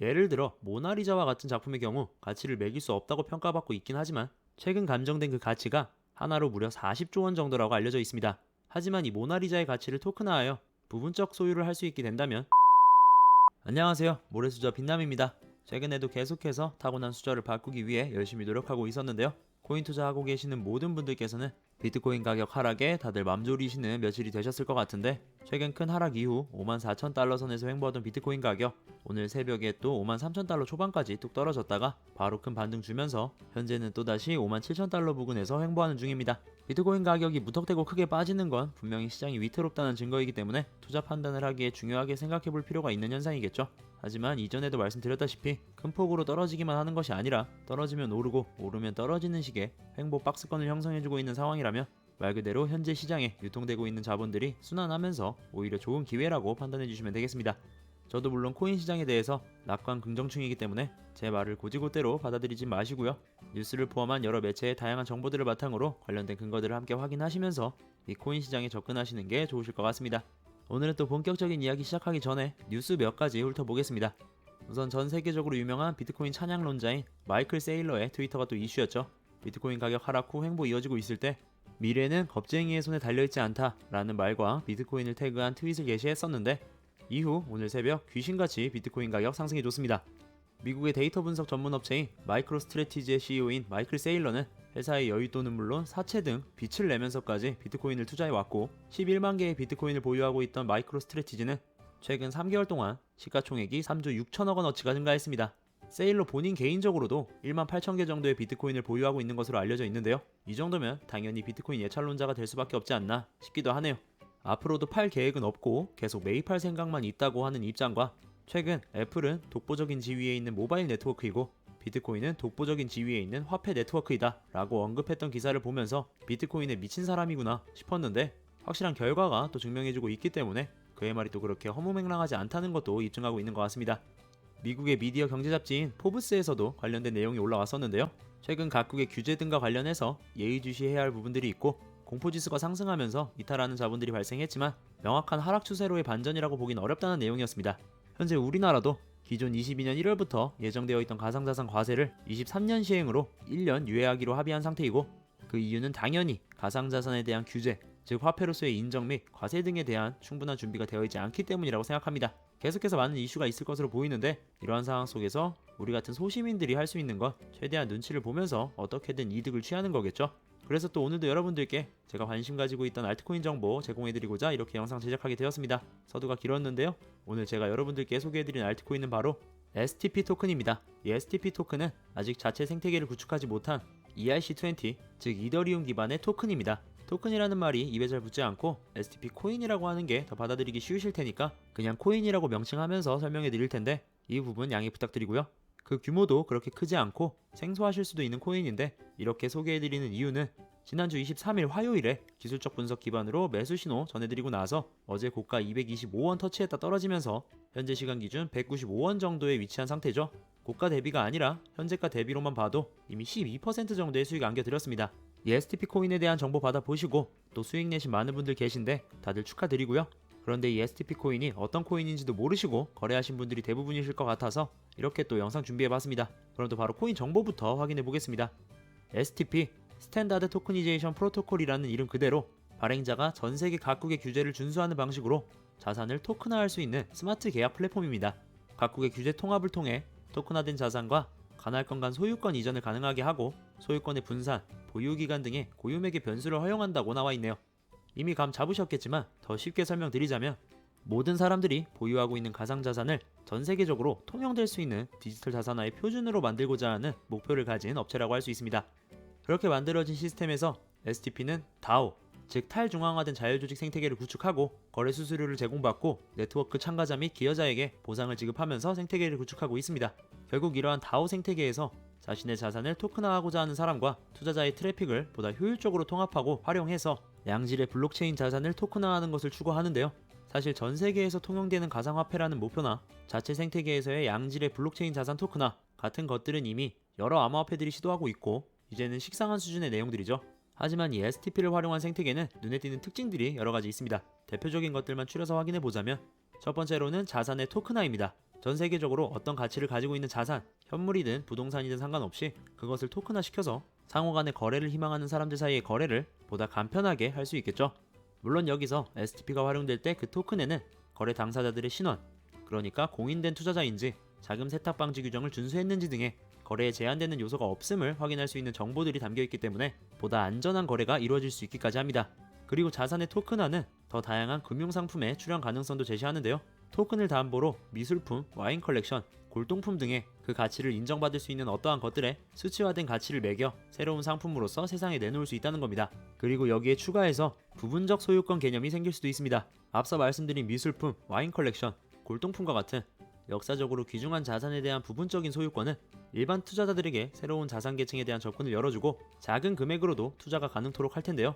예를 들어 모나리자와 같은 작품의 경우 가치를 매길 수 없다고 평가받고 있긴 하지만 최근 감정된 그 가치가 하나로 무려 40조 원 정도라고 알려져 있습니다. 하지만 이 모나리자의 가치를 토큰화하여 부분적 소유를 할 수 있게 된다면 안녕하세요. 모래수저 빛남입니다. 최근에도 계속해서 타고난 수저를 바꾸기 위해 열심히 노력하고 있었는데요. 코인 투자하고 계시는 모든 분들께서는 비트코인 가격 하락에 다들 맘졸이시는 며칠이 되셨을 것 같은데 최근 큰 하락 이후 54,000달러 선에서 횡보하던 비트코인 가격 오늘 새벽에 또 53,000달러 초반까지 뚝 떨어졌다가 바로 큰 반등 주면서 현재는 또다시 57,000달러 부근에서 횡보하는 중입니다. 비트코인 가격이 무턱대고 크게 빠지는 건 분명히 시장이 위태롭다는 증거이기 때문에 투자 판단을 하기에 중요하게 생각해 볼 필요가 있는 현상이겠죠. 하지만 이전에도 말씀드렸다시피 큰 폭으로 떨어지기만 하는 것이 아니라 떨어지면 오르고 오르면 떨어지는 식의 횡보 박스권을 형성해주고 있는 상황이라면 말 그대로 현재 시장에 유통되고 있는 자본들이 순환하면서 오히려 좋은 기회라고 판단해 주시면 되겠습니다. 저도 물론 코인 시장에 대해서 낙관 긍정충이기 때문에 제 말을 곧이곧대로 받아들이지 마시고요. 뉴스를 포함한 여러 매체의 다양한 정보들을 바탕으로 관련된 근거들을 함께 확인하시면서 이 코인 시장에 접근하시는 게 좋으실 것 같습니다. 오늘은 또 본격적인 이야기 시작하기 전에 뉴스 몇 가지 훑어보겠습니다. 우선 전 세계적으로 유명한 비트코인 찬양론자인 마이클 세일러의 트위터가 또 이슈였죠. 비트코인 가격 하락 후 횡보 이어지고 있을 때 미래는 겁쟁이의 손에 달려있지 않다 라는 말과 비트코인을 태그한 트윗을 게시했었는데 이후 오늘 새벽 귀신같이 비트코인 가격 상승해줬습니다. 미국의 데이터 분석 전문 업체인 마이크로스트래티지의 CEO인 마이클 세일러는 회사의 여윳돈은 물론 사채 등 빚을 내면서까지 비트코인을 투자해왔고 11만 개의 비트코인을 보유하고 있던 마이크로스트래티지는 최근 3개월 동안 시가총액이 3조 6천억 원어치가 증가했습니다. 세일러 본인 개인적으로도 1만 8천 개 정도의 비트코인을 보유하고 있는 것으로 알려져 있는데요. 이 정도면 당연히 비트코인 예찰론자가 될 수밖에 없지 않나 싶기도 하네요. 앞으로도 팔 계획은 없고 계속 매입할 생각만 있다고 하는 입장과 최근 애플은 독보적인 지위에 있는 모바일 네트워크이고 비트코인은 독보적인 지위에 있는 화폐 네트워크이다 라고 언급했던 기사를 보면서 비트코인에 미친 사람이구나 싶었는데 확실한 결과가 또 증명해주고 있기 때문에 그의 말이 또 그렇게 허무맹랑하지 않다는 것도 입증하고 있는 것 같습니다. 미국의 미디어 경제 잡지인 포브스에서도 관련된 내용이 올라왔었는데요. 최근 각국의 규제 등과 관련해서 예의주시해야 할 부분들이 있고 공포지수가 상승하면서 이탈하는 자본들이 발생했지만 명확한 하락 추세로의 반전이라고 보긴 어렵다는 내용이었습니다. 현재 우리나라도 기존 22년 1월부터 예정되어 있던 가상자산 과세를 23년 시행으로 1년 유예하기로 합의한 상태이고 그 이유는 당연히 가상자산에 대한 규제, 즉 화폐로서의 인정 및 과세 등에 대한 충분한 준비가 되어 있지 않기 때문이라고 생각합니다. 계속해서 많은 이슈가 있을 것으로 보이는데 이러한 상황 속에서 우리 같은 소시민들이 할 수 있는 건 최대한 눈치를 보면서 어떻게든 이득을 취하는 거겠죠. 그래서 또 오늘도 여러분들께 제가 관심 가지고 있던 알트코인 정보 제공해드리고자 이렇게 영상 제작하게 되었습니다. 서두가 길었는데요. 오늘 제가 여러분들께 소개해드린 알트코인은 바로 STP 토큰입니다. 이 STP 토큰은 아직 자체 생태계를 구축하지 못한 ERC20, 즉 이더리움 기반의 토큰입니다. 토큰이라는 말이 입에 잘 붙지 않고 STP 코인이라고 하는 게 더 받아들이기 쉬우실 테니까 그냥 코인이라고 명칭하면서 설명해 드릴 텐데 이 부분 양해 부탁드리고요. 그 규모도 그렇게 크지 않고 생소하실 수도 있는 코인인데 이렇게 소개해드리는 이유는 지난주 23일 화요일에 기술적 분석 기반으로 매수 신호 전해드리고 나서 어제 고가 225원 터치했다 떨어지면서 현재 시간 기준 195원 정도에 위치한 상태죠. 고가 대비가 아니라 현재가 대비로만 봐도 이미 12% 정도의 수익 안겨드렸습니다. 이 STP 코인에 대한 정보 받아보시고 또 수익 내신 많은 분들 계신데 다들 축하드리고요. 그런데 이 STP 코인이 어떤 코인인지도 모르시고 거래하신 분들이 대부분이실 것 같아서 이렇게 또 영상 준비해봤습니다. 그럼 또 바로 코인 정보부터 확인해보겠습니다. STP, 스탠다드 토크니제이션 프로토콜이라는 이름 그대로 발행자가 전 세계 각국의 규제를 준수하는 방식으로 자산을 토큰화할 수 있는 스마트 계약 플랫폼입니다. 각국의 규제 통합을 통해 토큰화된 자산과 간할권 간 소유권 이전을 가능하게 하고 소유권의 분산, 보유기간 등의 고유매개 변수를 허용한다고 나와있네요. 이미 감 잡으셨겠지만 더 쉽게 설명드리자면 모든 사람들이 보유하고 있는 가상자산을 전 세계적으로 통용될 수 있는 디지털 자산화의 표준으로 만들고자 하는 목표를 가진 업체라고 할 수 있습니다. 그렇게 만들어진 시스템에서 STP는 DAO, 즉 탈중앙화된 자율조직 생태계를 구축하고 거래 수수료를 제공받고 네트워크 참가자 및 기여자에게 보상을 지급하면서 생태계를 구축하고 있습니다. 결국 이러한 DAO 생태계에서 자신의 자산을 토큰화하고자 하는 사람과 투자자의 트래픽을 보다 효율적으로 통합하고 활용해서 양질의 블록체인 자산을 토큰화하는 것을 추구하는데요. 사실 전 세계에서 통용되는 가상화폐라는 목표나 자체 생태계에서의 양질의 블록체인 자산 토큰화 같은 것들은 이미 여러 암호화폐들이 시도하고 있고 이제는 식상한 수준의 내용들이죠. 하지만 이 STP를 활용한 생태계는 눈에 띄는 특징들이 여러가지 있습니다. 대표적인 것들만 추려서 확인해보자면 첫 번째로는 자산의 토큰화입니다. 전 세계적으로 어떤 가치를 가지고 있는 자산, 현물이든 부동산이든 상관없이 그것을 토큰화시켜서 상호 간의 거래를 희망하는 사람들 사이의 거래를 보다 간편하게 할 수 있겠죠. 물론 여기서 STP가 활용될 때 그 토큰에는 거래 당사자들의 신원, 그러니까 공인된 투자자인지 자금 세탁 방지 규정을 준수했는지 등의 거래에 제한되는 요소가 없음을 확인할 수 있는 정보들이 담겨있기 때문에 보다 안전한 거래가 이루어질 수 있기까지 합니다. 그리고 자산의 토큰화는 더 다양한 금융상품의 출현 가능성도 제시하는데요. 토큰을 담보로 미술품, 와인 컬렉션, 골동품 등의 그 가치를 인정받을 수 있는 어떠한 것들에 수치화된 가치를 매겨 새로운 상품으로서 세상에 내놓을 수 있다는 겁니다. 그리고 여기에 추가해서 부분적 소유권 개념이 생길 수도 있습니다. 앞서 말씀드린 미술품, 와인 컬렉션, 골동품과 같은 역사적으로 귀중한 자산에 대한 부분적인 소유권은 일반 투자자들에게 새로운 자산 계층에 대한 접근을 열어주고 작은 금액으로도 투자가 가능토록 할 텐데요.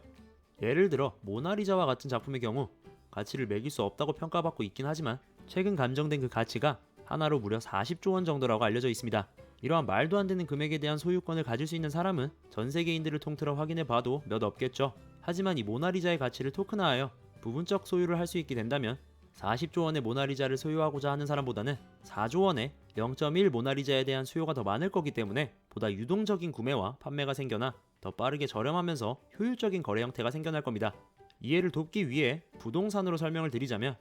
예를 들어 모나리자와 같은 작품의 경우 가치를 매길 수 없다고 평가받고 있긴 하지만 최근 감정된 그 가치가 하나로 무려 40조 원 정도라고 알려져 있습니다. 이러한 말도 안 되는 금액에 대한 소유권을 가질 수 있는 사람은 전 세계인들을 통틀어 확인해 봐도 몇 없겠죠. 하지만 이 모나리자의 가치를 토큰화하여 부분적 소유를 할 수 있게 된다면 40조 원의 모나리자를 소유하고자 하는 사람보다는 4조 원의 0.1 모나리자에 대한 수요가 더 많을 거기 때문에 보다 유동적인 구매와 판매가 생겨나 더 빠르게 저렴하면서 효율적인 거래 형태가 생겨날 겁니다. 이해를 돕기 위해 부동산으로 설명을 드리자면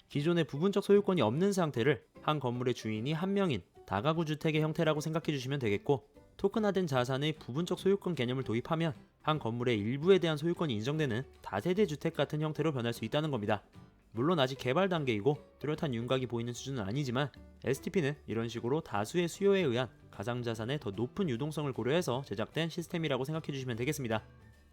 기존의 부분적 소유권이 없는 상태를 한 건물의 주인이 한 명인 다가구 주택의 형태라고 생각해 주시면 되겠고, 토큰화된 자산의 부분적 소유권 개념을 도입하면 한 건물의 일부에 대한 소유권이 인정되는 다세대 주택 같은 형태로 변할 수 있다는 겁니다. 물론 아직 개발 단계이고 뚜렷한 윤곽이 보이는 수준은 아니지만 STP는 이런 식으로 다수의 수요에 의한 가상자산의 더 높은 유동성을 고려해서 제작된 시스템이라고 생각해 주시면 되겠습니다.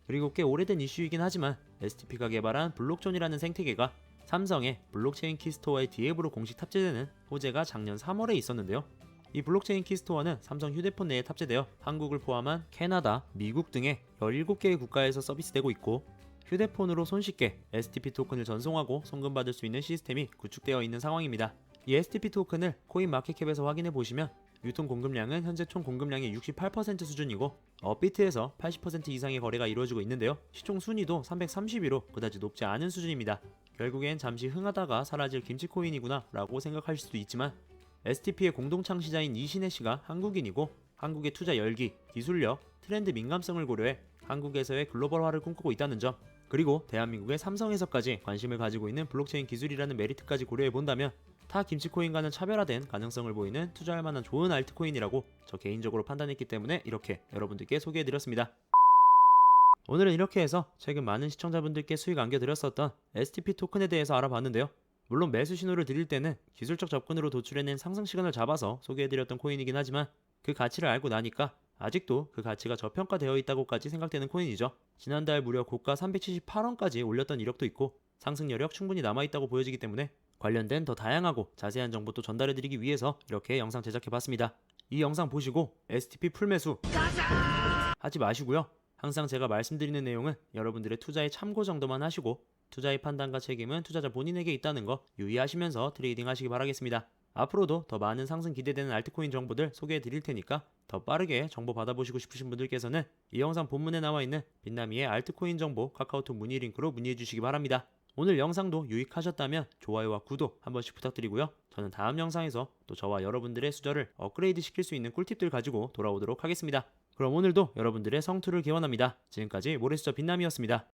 그리고 꽤 오래된 이슈이긴 하지만 STP가 개발한 블록존이라는 생태계가 삼성의 블록체인 키스토어의 디앱으로 공식 탑재되는 호재가 작년 3월에 있었는데요. 이 블록체인 키스토어는 삼성 휴대폰 내에 탑재되어 한국을 포함한 캐나다, 미국 등의 17개의 국가에서 서비스되고 있고, 휴대폰으로 손쉽게 STP 토큰을 전송하고 송금받을 수 있는 시스템이 구축되어 있는 상황입니다. 이 STP 토큰을 코인마켓캡에서 확인해 보시면 유통 공급량은 현재 총 공급량의 68% 수준이고 업비트에서 80% 이상의 거래가 이루어지고 있는데요. 시총 순위도 332로 그다지 높지 않은 수준입니다. 결국엔 잠시 흥하다가 사라질 김치코인이구나 라고 생각하실 수도 있지만 STP의 공동 창시자인 이신혜 씨가 한국인이고 한국의 투자 열기, 기술력, 트렌드 민감성을 고려해 한국에서의 글로벌화를 꿈꾸고 있다는 점, 그리고 대한민국의 삼성에서까지 관심을 가지고 있는 블록체인 기술이라는 메리트까지 고려해 본다면 타 김치코인과는 차별화된 가능성을 보이는 투자할 만한 좋은 알트코인이라고 저 개인적으로 판단했기 때문에 이렇게 여러분들께 소개해드렸습니다. 오늘은 이렇게 해서 최근 많은 시청자분들께 수익 안겨드렸었던 STP 토큰에 대해서 알아봤는데요. 물론 매수 신호를 드릴 때는 기술적 접근으로 도출해낸 상승 시간을 잡아서 소개해드렸던 코인이긴 하지만 그 가치를 알고 나니까 아직도 그 가치가 저평가되어 있다고까지 생각되는 코인이죠. 지난달 무려 고가 378원까지 올렸던 이력도 있고 상승 여력 충분히 남아있다고 보여지기 때문에 관련된 더 다양하고 자세한 정보도 전달해드리기 위해서 이렇게 영상 제작해봤습니다. 이 영상 보시고 STP 풀매수 하지 마시고요. 항상 제가 말씀드리는 내용은 여러분들의 투자의 참고 정도만 하시고 투자의 판단과 책임은 투자자 본인에게 있다는 거 유의하시면서 트레이딩 하시기 바라겠습니다. 앞으로도 더 많은 상승 기대되는 알트코인 정보들 소개해 드릴 테니까 더 빠르게 정보 받아보시고 싶으신 분들께서는 이 영상 본문에 나와 있는 빛나미의 알트코인 정보 카카오톡 문의 링크로 문의해 주시기 바랍니다. 오늘 영상도 유익하셨다면 좋아요와 구독 한 번씩 부탁드리고요. 저는 다음 영상에서 또 저와 여러분들의 수저를 업그레이드 시킬 수 있는 꿀팁들 가지고 돌아오도록 하겠습니다. 그럼 오늘도 여러분들의 성투를 기원합니다. 지금까지 모래수저 빛남이었습니다.